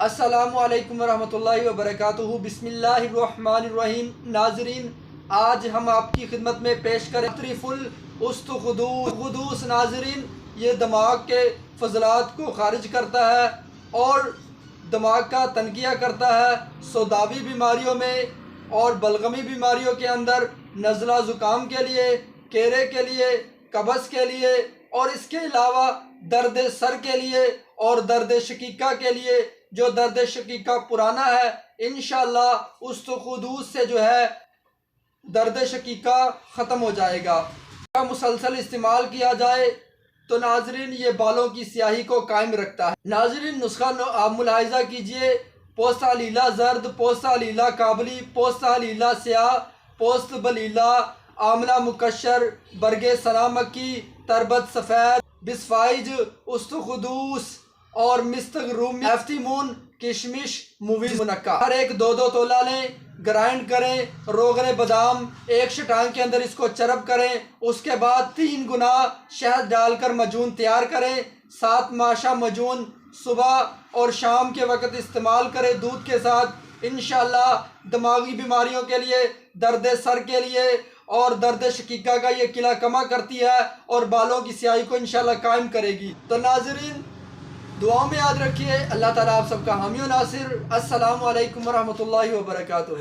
السلام علیکم ورحمۃ اللہ وبرکاتہ۔ بسم اللہ الرحمن الرحیم۔ ناظرین، آج ہم آپ کی خدمت میں پیش کریں تطریف الاستقدوس۔ ناظرین، یہ دماغ کے فضلات کو خارج کرتا ہے اور دماغ کا تنقیہ کرتا ہے۔ سوداوی بیماریوں میں اور بلغمی بیماریوں کے اندر، نزلہ زکام کے لیے، کیرے کے لیے، قبض کے لیے اور اس کے علاوہ درد سر کے لیے اور درد شقیقہ کے لیے، جو درد شقیقہ پرانا ہے انشاءاللہ استقدوس سے جو ہے درد شقیقہ ختم ہو جائے گا۔ مسلسل استعمال کیا جائے تو ناظرین یہ بالوں کی سیاہی کو قائم رکھتا ہے۔ ناظرین، نسخہ آپ ملاحظہ کیجئے: پوستہ لیلا زرد، پوستہ لیلا کابلی، پوستہ لیلا سیاہ، پوست بلیلا، آملہ مکشر، برگ سنا مکی، تربت سفید، بسفائج، استقدوس اور مستق رومی، ایفتیمون، کشمش، مویز منقع۔ ہر ایک 2 تولہ لیں، گرائنڈ کریں، روغن بادام 1 شٹانگ کے اندر اس کو چرب کریں، اس کے بعد 3 گنا شہد ڈال کر مجون تیار کریں۔ 7 ماشا مجون صبح اور شام کے وقت استعمال کریں دودھ کے ساتھ۔ انشاءاللہ دماغی بیماریوں کے لیے، درد سر کے لیے اور درد شقیقہ کا یہ قلعہ کما کرتی ہے اور بالوں کی سیاہی کو انشاءاللہ قائم کرے گی۔ تو ناظرین، دعاؤں میں یاد رکھیے۔ اللہ تعالیٰ آپ سب کا حامی و ناصر۔ السلام علیکم ورحمۃ اللہ وبرکاتہ۔